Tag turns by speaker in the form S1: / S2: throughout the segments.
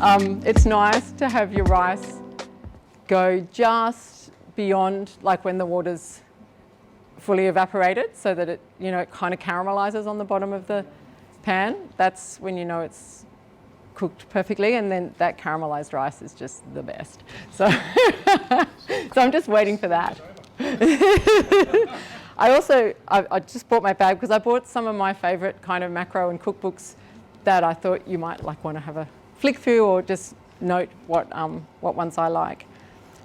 S1: It's nice to have your rice go just beyond, like when the water's fully evaporated, so that it, you know, it kind of caramelizes on the bottom of the pan. That's when you know it's cooked perfectly, and then that caramelized rice is just the best. So, so I'm just waiting for that. I just bought my bag because I bought some of my favorite kind of macro and cookbooks that I thought you might like want to have a flick through or just note what ones I like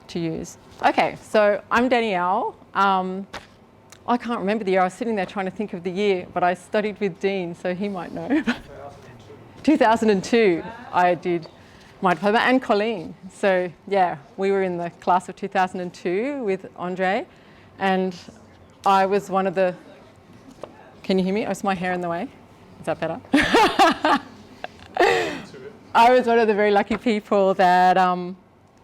S1: to use. Okay, so I'm Danielle. I can't remember the year. I was sitting there trying to think of the year, but I studied with Dean, so he might know. 2002, I did my diploma, and Colleen. So yeah, we were in the class of 2002 with Andre, and I was one of the, can you hear me? Oh, is my hair in the way? Is that better? I was one of the very lucky people that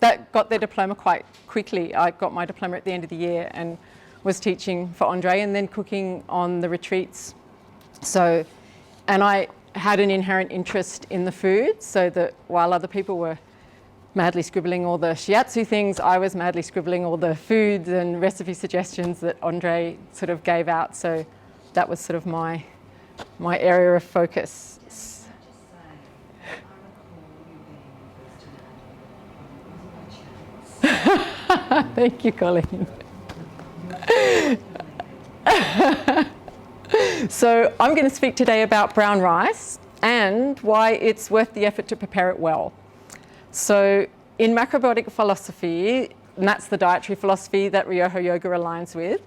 S1: that got their diploma quite quickly. I got my diploma at the end of the year and was teaching for Andre and then cooking on the retreats. So, and I had an inherent interest in the food, so that while other people were madly scribbling all the shiatsu things, I was madly scribbling all the foods and recipe suggestions that Andre sort of gave out. So that was sort of my area of focus. Thank you, Colleen. So I'm going to speak today about brown rice and why it's worth the effort to prepare it well. So in macrobiotic philosophy, and that's the dietary philosophy that Ryoho Yoga aligns with,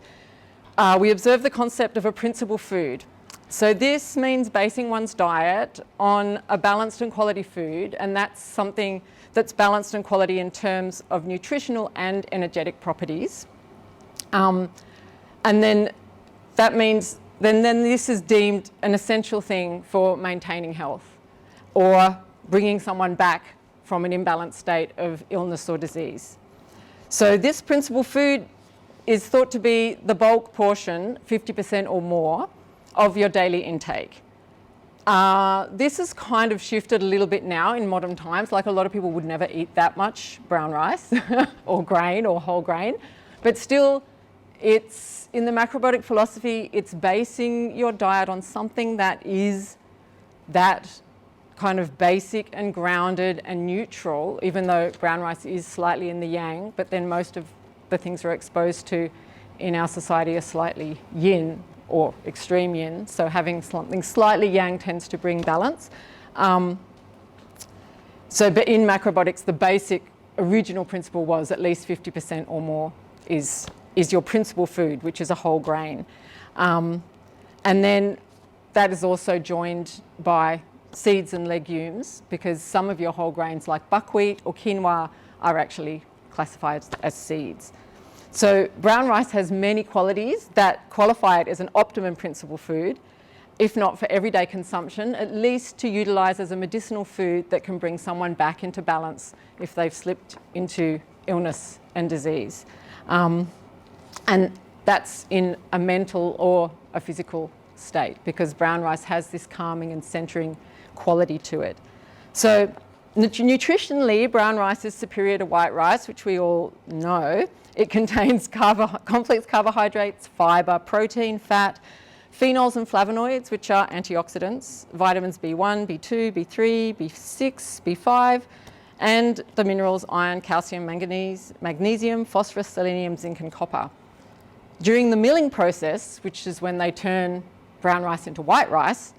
S1: we observe the concept of a principal food. So this means basing one's diet on a balanced and quality food, and that's something that's balanced and quality in terms of nutritional and energetic properties. And then that means then this is deemed an essential thing for maintaining health or bringing someone back from an imbalanced state of illness or disease. So this principal food is thought to be the bulk portion, 50% or more, of your daily intake. This has kind of shifted a little bit now in modern times. Like, a lot of people would never eat that much brown rice or grain or whole grain, but still it's in the macrobiotic philosophy, it's basing your diet on something that is that kind of basic and grounded and neutral, even though brown rice is slightly in the yang, but then most of the things we're exposed to in our society are slightly yin or extreme yin. So having something slightly yang tends to bring balance. But in macrobiotics, the basic original principle was at least 50% or more is your principal food, which is a whole grain. And then that is also joined by seeds and legumes, because some of your whole grains like buckwheat or quinoa are actually classified as seeds. So brown rice has many qualities that qualify it as an optimum principal food, if not for everyday consumption, at least to utilise as a medicinal food that can bring someone back into balance if they've slipped into illness and disease. And that's in a mental or a physical state, because brown rice has this calming and centering quality to it. So nutritionally, brown rice is superior to white rice, which we all know. It contains complex carbohydrates, fibre, protein, fat, phenols and flavonoids, which are antioxidants, vitamins B1, B2, B3, B6, B5, and the minerals iron, calcium, manganese, magnesium, phosphorus, selenium, zinc and copper. During the milling process, which is when they turn brown rice into white rice,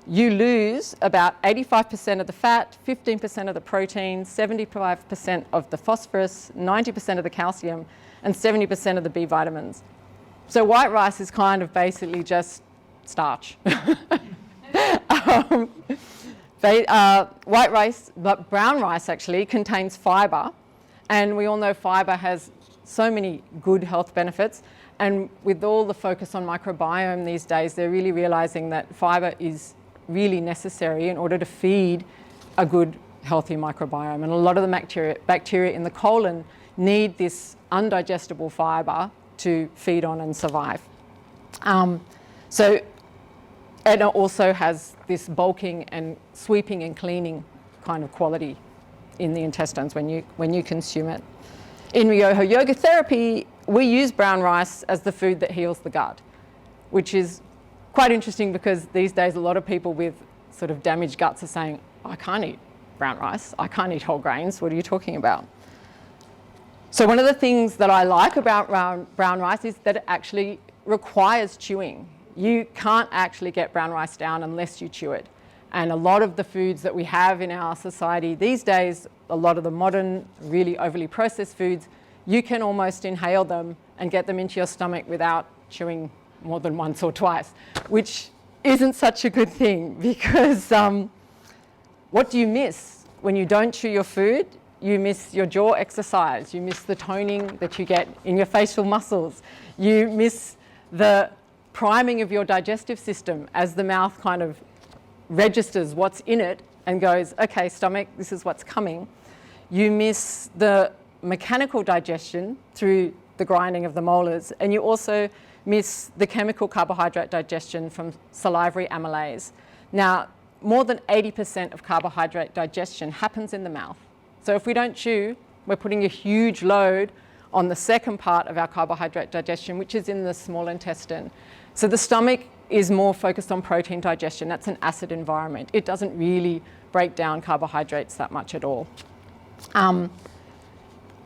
S1: you lose about 85% of the fat, 15% of the protein, 75% of the phosphorus, 90% of the calcium, and 70% of the B vitamins. So white rice is kind of basically just starch. White rice, but brown rice actually contains fibre, and we all know fibre has so many good health benefits. And with all the focus on microbiome these days, they're really realising that fibre is really necessary in order to feed a good, healthy microbiome. And a lot of the bacteria in the colon need this undigestible fibre to feed on and survive. So it also has this bulking and sweeping and cleaning kind of quality in the intestines when you consume it. In Ryoho Yoga therapy, we use brown rice as the food that heals the gut, which is quite interesting because these days a lot of people with sort of damaged guts are saying, I can't eat brown rice, I can't eat whole grains, what are you talking about? So one of the things that I like about brown rice is that it actually requires chewing. You can't actually get brown rice down unless you chew it. And a lot of the foods that we have in our society these days, a lot of the modern, really overly processed foods, you can almost inhale them and get them into your stomach without chewing more than once or twice, which isn't such a good thing because what do you miss when you don't chew your food? You miss your jaw exercise, you miss the toning that you get in your facial muscles, you miss the priming of your digestive system as the mouth kind of registers what's in it and goes, okay, stomach, this is what's coming. You miss the mechanical digestion through the grinding of the molars, and you also miss the chemical carbohydrate digestion from salivary amylase. Now, more than 80% of carbohydrate digestion happens in the mouth. So if we don't chew, we're putting a huge load on the second part of our carbohydrate digestion, which is in the small intestine. So the stomach is more focused on protein digestion. That's an acid environment. It doesn't really break down carbohydrates that much at all.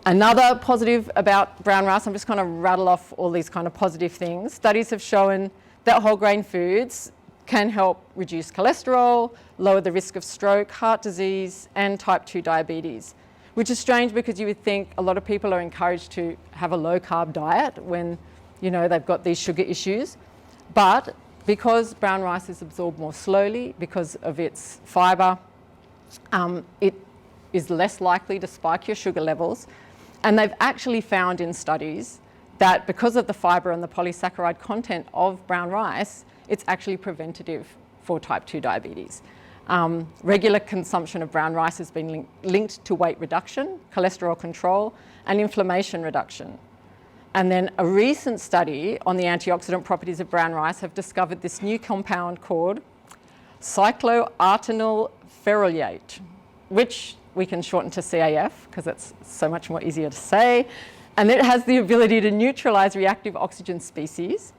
S1: Another positive about brown rice, I'm just going to rattle off all these kind of positive things. Studies have shown that whole grain foods can help reduce cholesterol, lower the risk of stroke, heart disease, and type 2 diabetes, which is strange because you would think a lot of people are encouraged to have a low-carb diet when, you know, they've got these sugar issues. But because brown rice is absorbed more slowly because of its fibre, it is less likely to spike your sugar levels. And they've actually found in studies that because of the fibre and the polysaccharide content of brown rice, it's actually preventative for type 2 diabetes. Regular consumption of brown rice has been linked to weight reduction, cholesterol control, and inflammation reduction. And then a recent study on the antioxidant properties of brown rice have discovered this new compound called cycloartenyl ferroleate, which we can shorten to CAF because it's so much more easier to say. And it has the ability to neutralize reactive oxygen species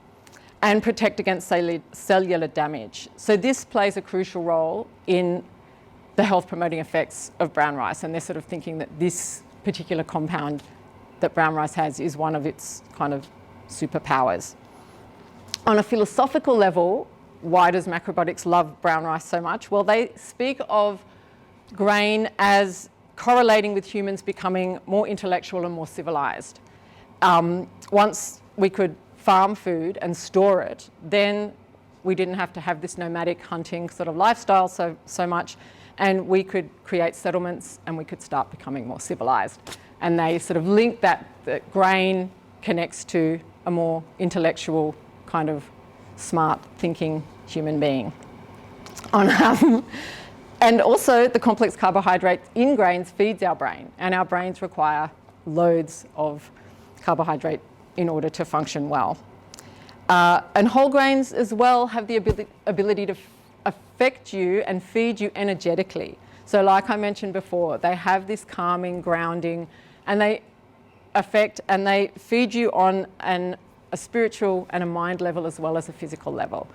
S1: and protect against cellular damage. So this plays a crucial role in the health promoting effects of brown rice. And they're sort of thinking that this particular compound that brown rice has is one of its kind of superpowers. On a philosophical level, why does Macrobiotics love brown rice so much? Well, they speak of grain as correlating with humans becoming more intellectual and more civilized. Once we could farm food and store it, then we didn't have to have this nomadic hunting sort of lifestyle so much, and we could create settlements and we could start becoming more civilized. And they sort of link that grain connects to a more intellectual kind of smart thinking human being. And also the complex carbohydrate in grains feeds our brain, and our brains require loads of carbohydrate in order to function well. And whole grains as well have the ability to affect you and feed you energetically. So like I mentioned before, they have this calming, grounding, and they affect and they feed you on a spiritual and a mind level as well as a physical level.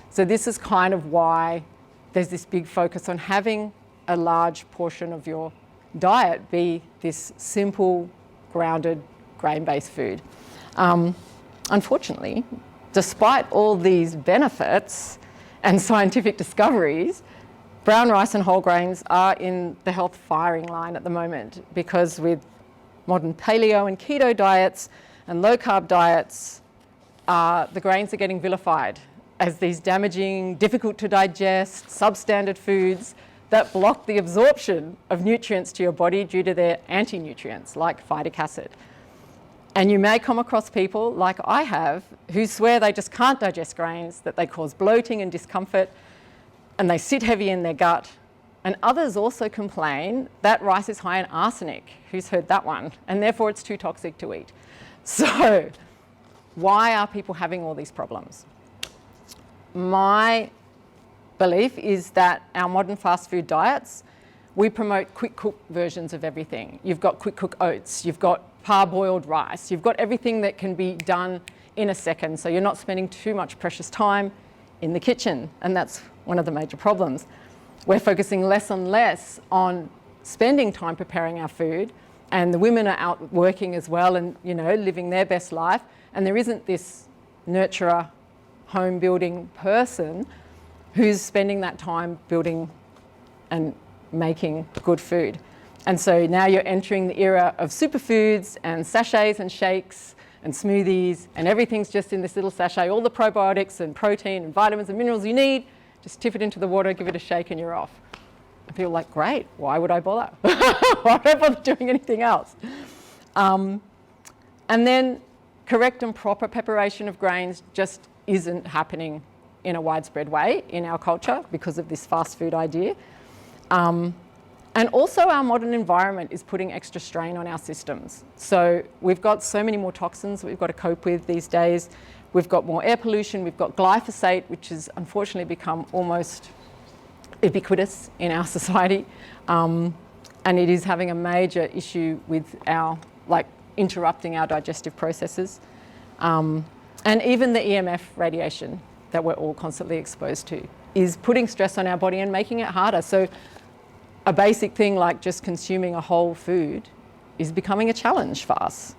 S1: So this is kind of why there's this big focus on having a large portion of your diet be this simple, grounded, grain-based food. Unfortunately, despite all these benefits and scientific discoveries, brown rice and whole grains are in the health firing line at the moment, because with modern paleo and keto diets and low-carb diets, the grains are getting vilified as these damaging, difficult to digest, substandard foods that block the absorption of nutrients to your body due to their anti-nutrients like phytic acid. And you may come across people, like I have, who swear they just can't digest grains, that they cause bloating and discomfort, and they sit heavy in their gut. And others also complain that rice is high in arsenic. Who's heard that one? And therefore it's too toxic to eat. So why are people having all these problems? My belief is that our modern fast food diets, we promote quick cook versions of everything. You've got quick cook oats, you've got parboiled rice, you've got everything that can be done in a second, so you're not spending too much precious time in the kitchen, and that's one of the major problems. We're focusing less and less on spending time preparing our food, and the women are out working as well and, you know, living their best life, and there isn't this nurturer, home building person who's spending that time building and making good food. And so now you're entering the era of superfoods and sachets and shakes and smoothies, and everything's just in this little sachet, all the probiotics and protein and vitamins and minerals you need, just tip it into the water, give it a shake, and you're off. And people are like, great, why would I bother? Why would I bother doing anything else? And then correct and proper preparation of grains just isn't happening in a widespread way in our culture because of this fast food idea. And also our modern environment is putting extra strain on our systems. So we've got so many more toxins that we've got to cope with these days. We've got more air pollution, we've got glyphosate, which has unfortunately become almost ubiquitous in our society. And it is having a major issue with our, like, interrupting our digestive processes. And even the EMF radiation that we're all constantly exposed to is putting stress on our body and making it harder. So a basic thing like just consuming a whole food is becoming a challenge for us.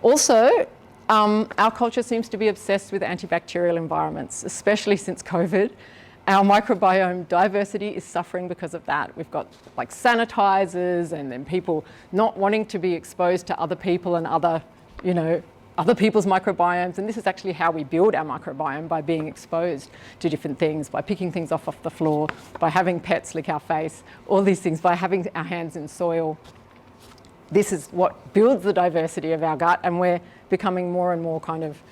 S1: Also, our culture seems to be obsessed with antibacterial environments, especially since COVID. Our microbiome diversity is suffering because of that. We've got like sanitizers, and then people not wanting to be exposed to other people and other, you know, other people's microbiomes. And this is actually how we build our microbiome, by being exposed to different things, by picking things off the floor, by having pets lick our face, all these things, by having our hands in soil. This is what builds the diversity of our gut, and we're becoming more and more kind of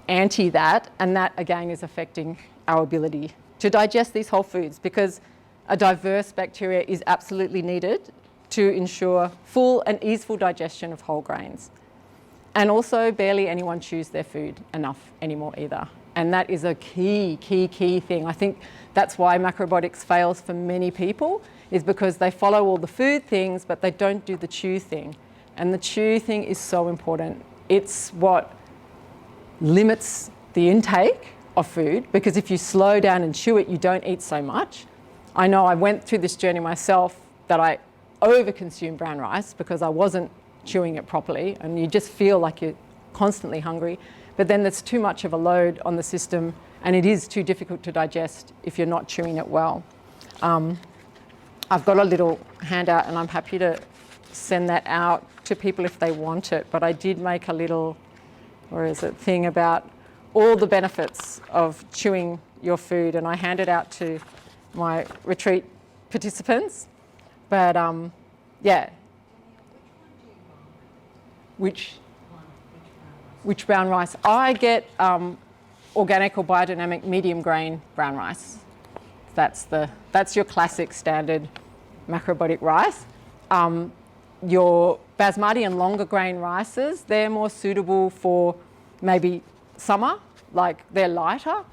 S1: anti that, and that again is affecting our ability to digest these whole foods, because a diverse bacteria is absolutely needed to ensure full and easeful digestion of whole grains. And also, barely anyone chews their food enough anymore either. And that is a key thing. I think that's why macrobiotics fails for many people, is because they follow all the food things, but they don't do the chew thing. And the chew thing is so important. It's what limits the intake of food, because if you slow down and chew it, you don't eat so much. I know I went through this journey myself, that I over-consumed brown rice because I wasn't chewing it properly, and you just feel like you're constantly hungry. But then there's too much of a load on the system, and it is too difficult to digest if you're not chewing it well. I've got a little handout, and I'm happy to send that out to people if they want it, but I did make a little, thing about all the benefits of chewing your food, and I handed out to my retreat participants. But yeah. Which brown rice? I get organic or biodynamic medium grain brown rice. That's your classic standard macrobiotic rice. Your basmati and longer grain rices, they're more suitable for maybe summer, like they're lighter,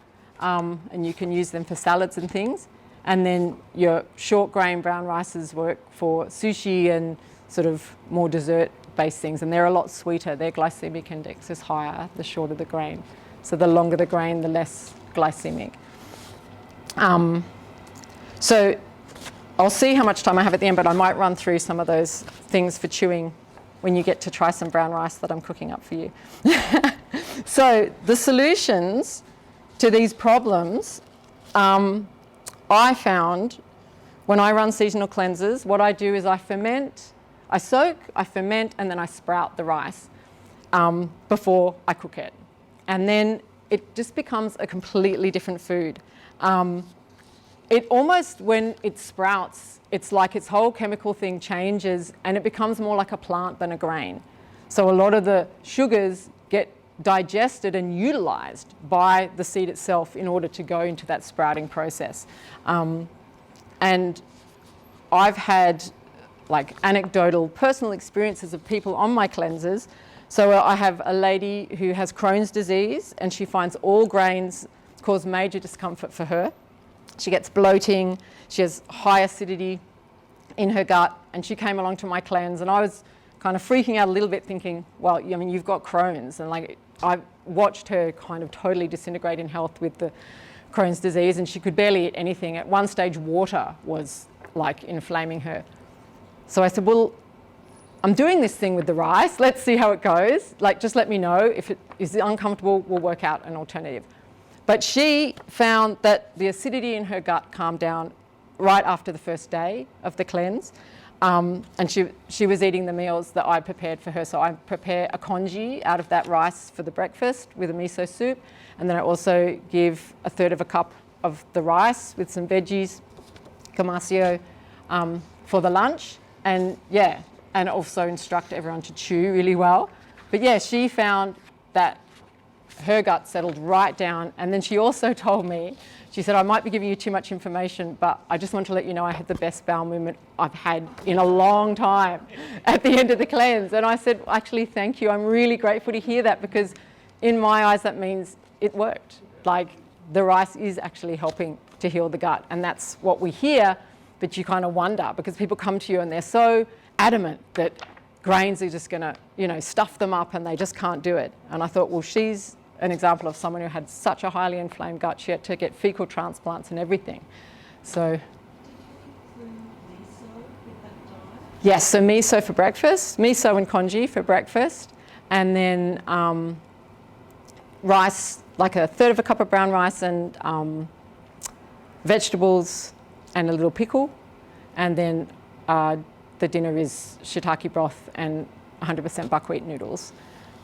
S1: and you can use them for salads and things. And then your short grain brown rices work for sushi and sort of more dessert-based things, and they're a lot sweeter. Their glycemic index is higher the shorter the grain. So the longer the grain, the less glycemic. So I'll see how much time I have at the end, but I might run through some of those things for chewing when you get to try some brown rice that I'm cooking up for you. So the solutions to these problems, I found when I run seasonal cleanses, what I do is I soak, I ferment, and then I sprout the rice before I cook it. And then it just becomes a completely different food. It almost, when it sprouts, it's like its whole chemical thing changes, and it becomes more like a plant than a grain. So a lot of the sugars get digested and utilized by the seed itself in order to go into that sprouting process. And I've had like anecdotal personal experiences of people on my cleanses. So I have a lady who has Crohn's disease, and she finds all grains cause major discomfort for her. She gets bloating, she has high acidity, in her gut, and she came along to my cleanse, and I was kind of freaking out a little bit, thinking, well, I mean, you've got Crohn's, and like I watched her kind of totally disintegrate in health with the Crohn's disease, and she could barely eat anything. At one stage, water was like inflaming her. So I said, well, I'm doing this thing with the rice. Let's see how it goes. Like, just let me know. If it is uncomfortable, we'll work out an alternative. But she found that the acidity in her gut calmed down right after the first day of the cleanse. And she was eating the meals that I prepared for her. So I prepare a congee out of that rice for the breakfast with a miso soup. And then I also give a third of a cup of the rice with some veggies, camasio, for the lunch. And yeah, and also instruct everyone to chew really well. But yeah, she found that her gut settled right down. And then she also told me, she said, I might be giving you too much information, but I just want to let you know I had the best bowel movement I've had in a long time at the end of the cleanse. And I said, actually, thank you. I'm really grateful to hear that, because in my eyes, that means it worked. Like, the rice is actually helping to heal the gut. And that's what we hear, but you kind of wonder, because people come to you and they're so adamant that grains are just going to, you know, stuff them up and they just can't do it. And I thought, well, she's an example of someone who had such a highly inflamed gut. She had to get fecal transplants and everything. So yes, so miso for breakfast, miso and congee for breakfast, and then rice, like a third of a cup of brown rice, and vegetables and a little pickle, and then the dinner is shiitake broth and 100% buckwheat noodles.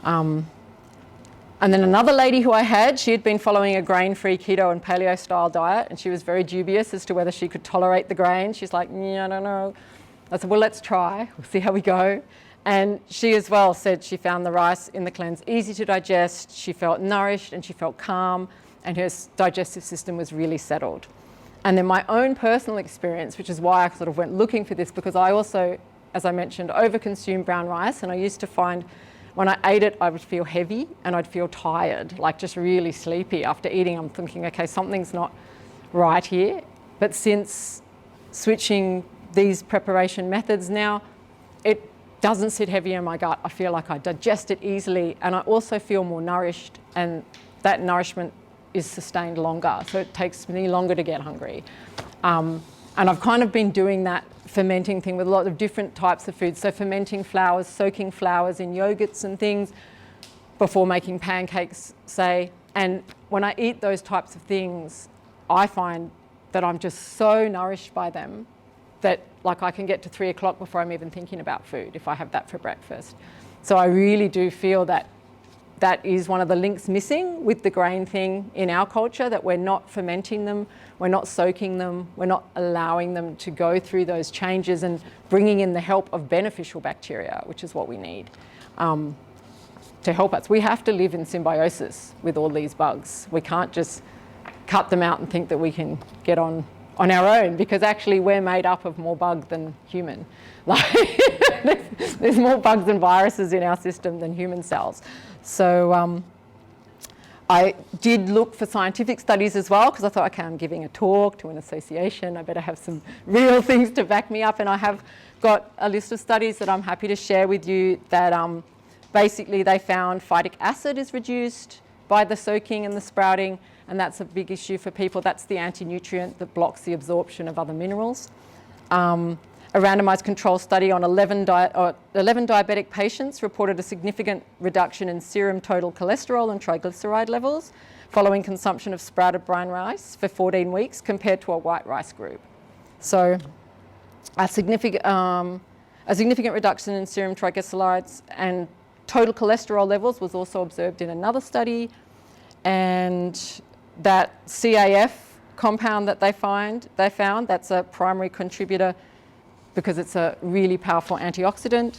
S1: And then another lady who I had, she had been following a grain-free keto and paleo style diet, and she was very dubious as to whether she could tolerate the grain. She's like, yeah, I don't know. I said, well, let's try. We'll see how we go. And she as well said she found the rice in the cleanse easy to digest. She felt nourished and she felt calm, and her digestive system was really settled. And then my own personal experience, which is why I sort of went looking for this, because I also, as I mentioned, overconsumed brown rice, and I used to find when I ate it, I would feel heavy and I'd feel tired, like just really sleepy. After eating, I'm thinking, okay, something's not right here. But since switching these preparation methods now, it doesn't sit heavy in my gut. I feel like I digest it easily, and I also feel more nourished, and that nourishment is sustained longer. So it takes me longer to get hungry. And I've kind of been doing that fermenting thing with a lot of different types of foods. So fermenting flours, soaking flours in yogurts and things before making pancakes, say. And when I eat those types of things, I find that I'm just so nourished by them that like I can get to 3 o'clock before I'm even thinking about food if I have that for breakfast. So I really do feel that that is one of the links missing with the grain thing in our culture, that we're not fermenting them, we're not soaking them, we're not allowing them to go through those changes and bringing in the help of beneficial bacteria, which is what we need to help us. We have to live in symbiosis with all these bugs. We can't just cut them out and think that we can get on our own, because actually we're made up of more bug than human. Like there's more bugs and viruses in our system than human cells. So I did look for scientific studies as well, because I thought, okay, I'm giving a talk to an association, I better have some real things to back me up. And I have got a list of studies that I'm happy to share with you that basically they found phytic acid is reduced by the soaking and the sprouting, and that's a big issue for people. That's the anti-nutrient that blocks the absorption of other minerals. A randomized control study on 11 diabetic patients reported a significant reduction in serum total cholesterol and triglyceride levels following consumption of sprouted brown rice for 14 weeks compared to a white rice group. So a significant reduction in serum triglycerides and total cholesterol levels was also observed in another study, and that CAF compound that they found, that's a primary contributor because it's a really powerful antioxidant.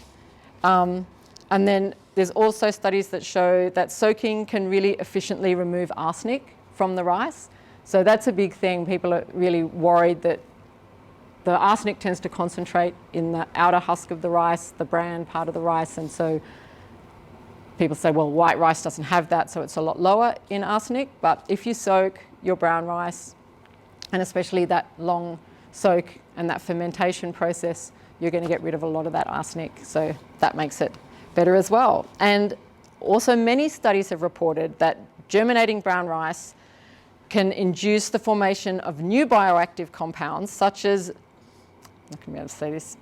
S1: And then there's also studies that show that soaking can really efficiently remove arsenic from the rice. So that's a big thing. People are really worried that the arsenic tends to concentrate in the outer husk of the rice, the bran part of the rice, and so people say, well, white rice doesn't have that, so it's a lot lower in arsenic. But if you soak your brown rice, and especially that long soak and that fermentation process, you're going to get rid of a lot of that arsenic. So that makes it better as well. And also many studies have reported that germinating brown rice can induce the formation of new bioactive compounds such as, I'm not going to be able to say this,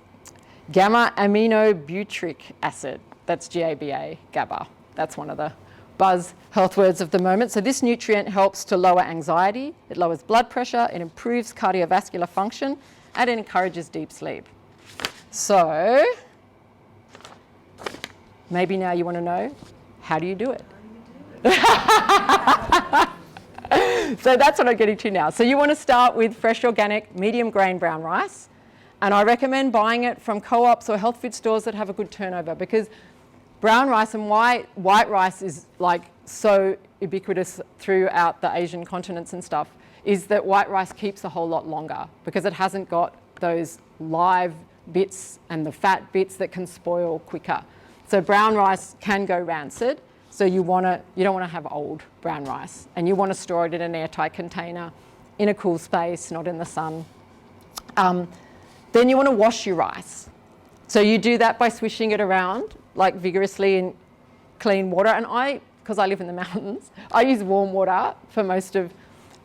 S1: gamma-aminobutyric acid. That's GABA, GABA. That's one of the buzz health words of the moment. So this nutrient helps to lower anxiety, it lowers blood pressure, it improves cardiovascular function, and it encourages deep sleep. So maybe now you want to know, how do you do it? So that's what I'm getting to now. So you want to start with fresh organic medium grain brown rice. And I recommend buying it from co-ops or health food stores that have a good turnover, because brown rice and white rice is like so ubiquitous throughout the Asian continents and stuff, is that white rice keeps a whole lot longer because it hasn't got those live bits and the fat bits that can spoil quicker. So brown rice can go rancid. So you don't want to have old brown rice, and you want to store it in an airtight container in a cool space, not in the sun. Then you want to wash your rice. So you do that by swishing it around like vigorously in clean water. And because I live in the mountains, I use warm water for most of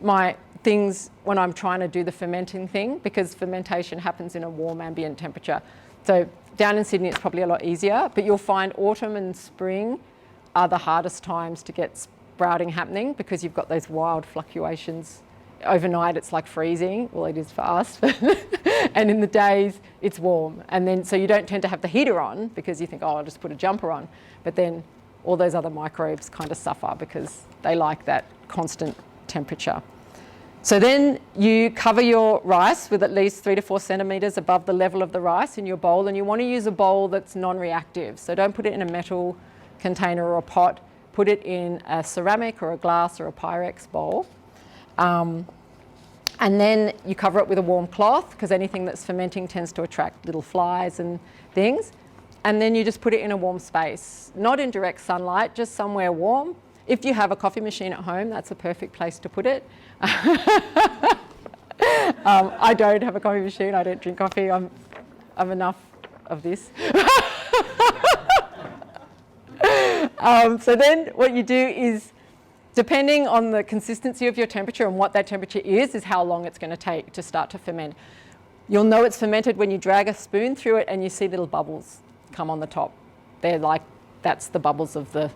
S1: my things when I'm trying to do the fermenting thing, because fermentation happens in a warm ambient temperature. So down in Sydney it's probably a lot easier, but you'll find autumn and spring are the hardest times to get sprouting happening, because you've got those wild fluctuations. Overnight it's like freezing, well it is for us, and in the days it's warm. And then so you don't tend to have the heater on because you think, oh, I'll just put a jumper on. But then all those other microbes kind of suffer because they like that constant temperature. So then you cover your rice with at least 3 to 4 centimetres above the level of the rice in your bowl, and you want to use a bowl that's non-reactive. So don't put it in a metal container or a pot, put it in a ceramic or a glass or a Pyrex bowl. And then you cover it with a warm cloth, because anything that's fermenting tends to attract little flies and things. And then you just put it in a warm space, not in direct sunlight, just somewhere warm. If you have a coffee machine at home, that's a perfect place to put it. I don't have a coffee machine, I don't drink coffee, I'm enough of this. So then what you do is, depending on the consistency of your temperature and what that temperature is how long it's going to take to start to ferment. You'll know it's fermented when you drag a spoon through it and you see little bubbles come on the top. They're like, that's the bubbles of the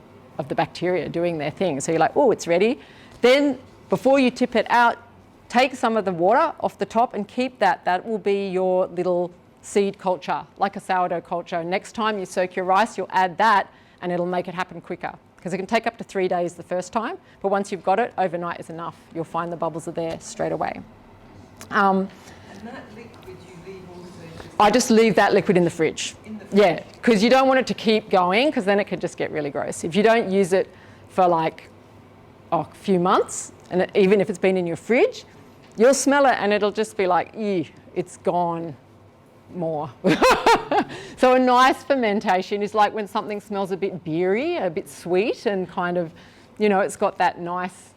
S1: bacteria doing their thing. So you're like, oh, it's ready. Then before you tip it out, take some of the water off the top and keep that. That will be your little seed culture, like a sourdough culture. Next time you soak your rice, you'll add that and it'll make it happen quicker. Because it can take up to 3 days the first time, but once you've got it, overnight is enough. You'll find the bubbles are there straight away.
S2: And that liquid you leave also?
S1: I just leave that liquid in the fridge. Yeah, because you don't want it to keep going, because then it could just get really gross. If you don't use it for like a few months, and even if it's been in your fridge, you'll smell it and it'll just be like, ew, it's gone more. So a nice fermentation is like when something smells a bit beery, a bit sweet, and kind of, it's got that nice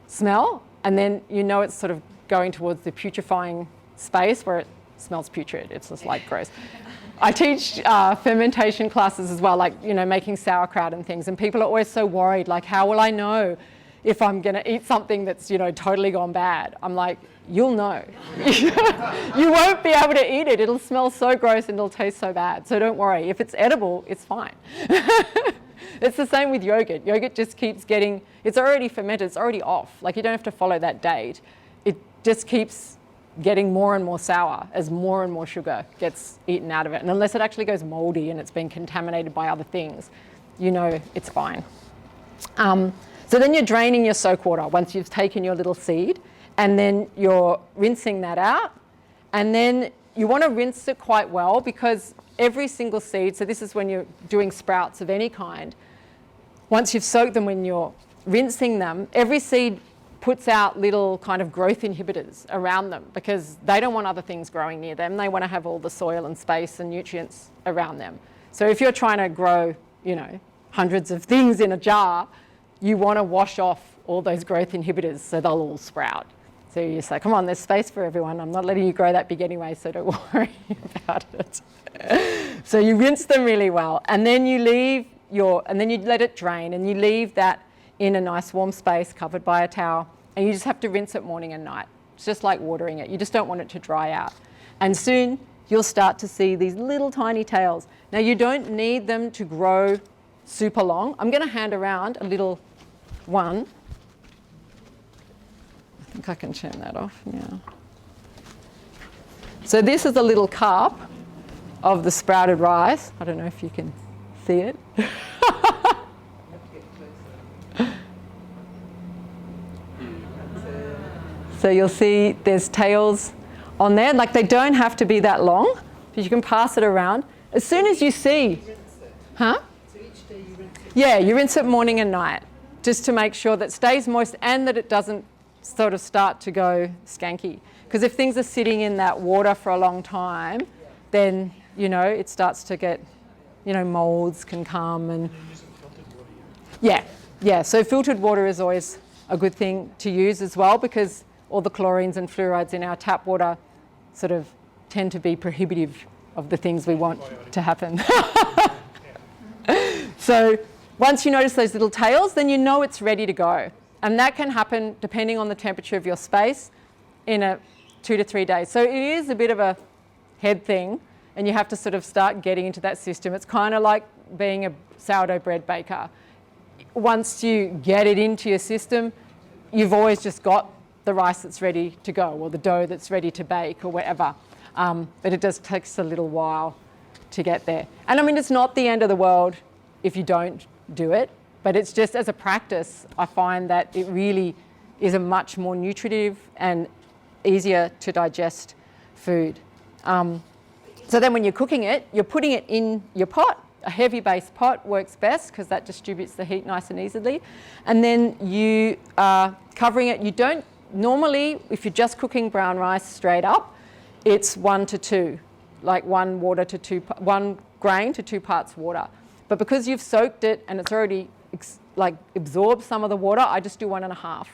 S1: smell, and then it's sort of going towards the putrefying space where it smells putrid. It's just like gross. I teach fermentation classes as well, like, making sauerkraut and things, and people are always so worried, like, how will I know if I'm going to eat something that's, totally gone bad? I'm like, you'll know. You won't be able to eat it. It'll smell so gross and it'll taste so bad. So don't worry. If it's edible, it's fine. It's the same with yogurt. Yogurt just keeps getting, it's already fermented, it's already off. Like, you don't have to follow that date. It just keeps getting more and more sour as more and more sugar gets eaten out of it. And unless it actually goes moldy and it's been contaminated by other things, it's fine. So then you're draining your soak water once you've taken your little seed, and then you're rinsing that out. And then you want to rinse it quite well, because every single seed, so this is when you're doing sprouts of any kind, once you've soaked them, when you're rinsing them, every seed puts out little kind of growth inhibitors around them, because they don't want other things growing near them. They want to have all the soil and space and nutrients around them. So if you're trying to grow, hundreds of things in a jar, you want to wash off all those growth inhibitors so they'll all sprout. So you say, come on, there's space for everyone. I'm not letting you grow that big anyway, so don't worry about it. So you rinse them really well, and then you let it drain, and you leave that in a nice warm space covered by a towel, and you just have to rinse it morning and night. It's just like watering it. You just don't want it to dry out. And soon you'll start to see these little tiny tails. Now you don't need them to grow super long. I'm going to hand around a little one. I think I can turn that off now. So this is a little cup of the sprouted rice. I don't know if you can see it. So you'll see there's tails on there. Like, they don't have to be that long, but you can pass it around. As soon as you see, huh?
S2: So each day you rinse it?
S1: Yeah, you rinse it morning and night, just to make sure that it stays moist and that it doesn't sort of start to go skanky. Because if things are sitting in that water for a long time, then, you know, it starts to get, you know, molds can come and... Yeah. So filtered water is always a good thing to use as well, because all the chlorines and fluorides in our tap water sort of tend to be prohibitive of the things we want to happen. So once you notice those little tails, then you know it's ready to go. And that can happen depending on the temperature of your space in 2 to 3 days. So it is a bit of a head thing, and you have to sort of start getting into that system. It's kind of like being a sourdough bread baker. Once you get it into your system, you've always just got the rice that's ready to go, or the dough that's ready to bake, or whatever. But it does take a little while to get there. And I mean, it's not the end of the world if you don't do it, but it's just as a practice, I find that it really is a much more nutritive and easier to digest food. So then when you're cooking it, you're putting it in your pot. A heavy base pot works best because that distributes the heat nice and easily. And then you are covering it. You don't, normally, if you're just cooking brown rice straight up, it's 1 to 2, like 1 grain to 2 parts water. But because you've soaked it and it's already absorbed some of the water, I just do 1.5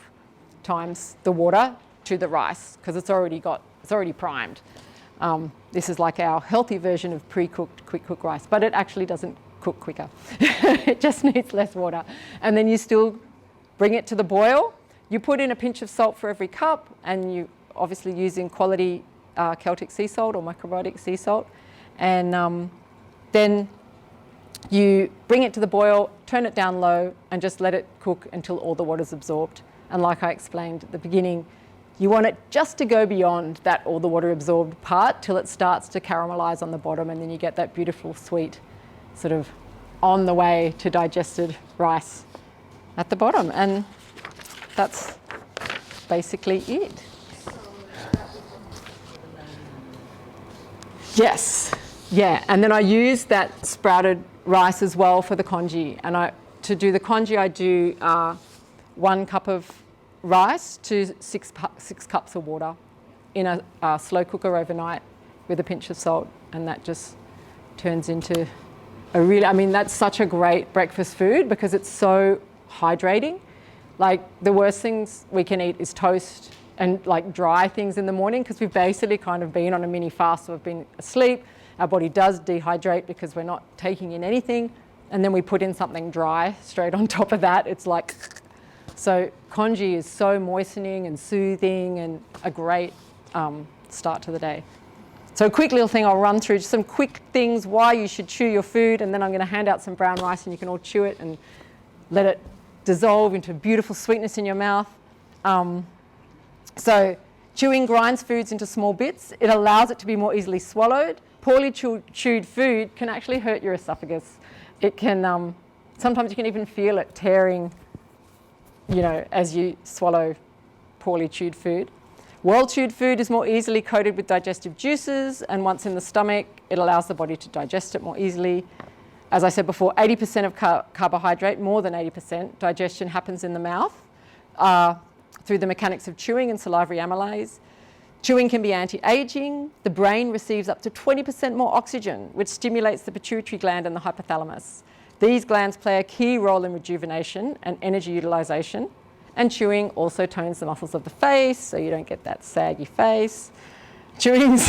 S1: times the water to the rice, because it's already primed. This is like our healthy version of pre-cooked, quick cook rice, but it actually doesn't cook quicker. It just needs less water. And then you still bring it to the boil. You put in a pinch of salt for every cup, and you obviously using quality Celtic sea salt or Macrobiotic sea salt. And then you bring it to the boil, turn it down low, and just let it cook until all the water's absorbed. And like I explained at the beginning, you want it just to go beyond that all the water absorbed part till it starts to caramelize on the bottom, and then you get that beautiful sweet sort of on the way to digested rice at the bottom. And that's basically it. Yes, yeah. And then I use that sprouted rice as well for the congee. And to do the congee, I do 1 cup of rice to 6 cups of water in a slow cooker overnight with a pinch of salt, and that just turns into a really, I mean, that's such a great breakfast food because it's so hydrating. Like, the worst things we can eat is toast and like dry things in the morning, because we've basically kind of been on a mini fast, so we've been asleep, our body does dehydrate because we're not taking in anything, and then we put in something dry straight on top of that. It's like, so congee is so moistening and soothing and a great start to the day. So a quick little thing, I'll run through just some quick things why you should chew your food, and then I'm going to hand out some brown rice and you can all chew it and let it dissolve into beautiful sweetness in your mouth. So chewing grinds foods into small bits. It allows it to be more easily swallowed. Poorly chewed food can actually hurt your esophagus. It can, sometimes you can even feel it tearing, you know, as you swallow poorly chewed food. Well-chewed food is more easily coated with digestive juices, and once in the stomach, it allows the body to digest it more easily. As I said before, 80% of carbohydrate, more than 80%, digestion happens in the mouth through the mechanics of chewing and salivary amylase. Chewing can be anti-aging. The brain receives up to 20% more oxygen, which stimulates the pituitary gland and the hypothalamus. These glands play a key role in rejuvenation and energy utilization, And chewing also tones the muscles of the face, so you don't get that saggy face. Chewing's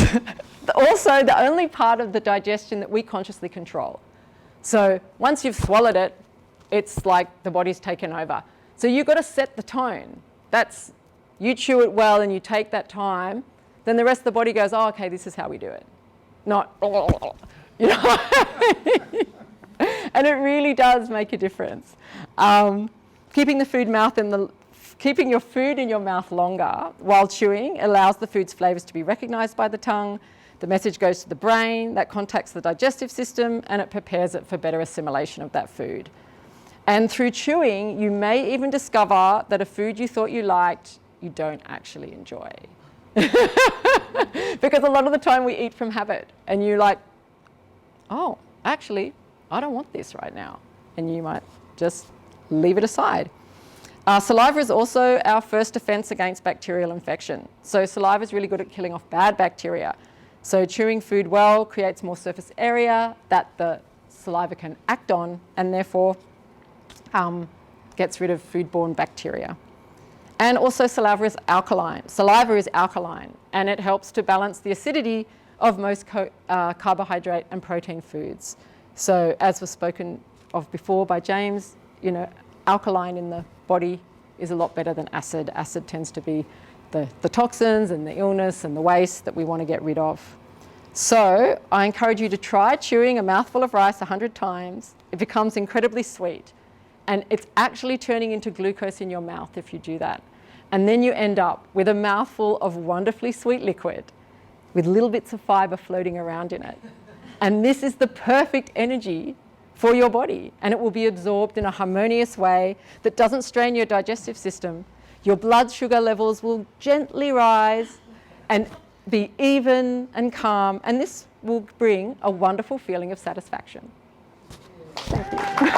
S1: also the only part of the digestion that we consciously control. So once you've swallowed it, it's like the body's taken over. So you've got to set the tone. That's, you chew it well and you take that time, then the rest of the body goes, oh, okay, this is how we do it. Not, you know. And it really does make a difference. Keeping your food in your mouth longer while chewing allows the food's flavours to be recognised by the tongue. The message goes to the brain, that contacts the digestive system, and it prepares it for better assimilation of that food. And through chewing, you may even discover that a food you thought you liked, you don't actually enjoy. Because a lot of the time we eat from habit, and you're like, oh, actually, I don't want this right now. And you might just leave it aside. Saliva is also our first defense against bacterial infection. So saliva is really good at killing off bad bacteria. So chewing food well creates more surface area that the saliva can act on, and therefore gets rid of foodborne bacteria. And also saliva is alkaline. Saliva is alkaline, and it helps to balance the acidity of most carbohydrate and protein foods. So as was spoken of before by James, you know, alkaline in the body is a lot better than acid. Acid tends to be the toxins and the illness and the waste that we want to get rid of. So I encourage you to try chewing a mouthful of rice 100 times. It becomes incredibly sweet. And it's actually turning into glucose in your mouth if you do that. And then you end up with a mouthful of wonderfully sweet liquid with little bits of fibre floating around in it. And this is the perfect energy for your body, and it will be absorbed in a harmonious way that doesn't strain your digestive system. Your blood sugar levels will gently rise and be even and calm, and this will bring a wonderful feeling of satisfaction. Thank you.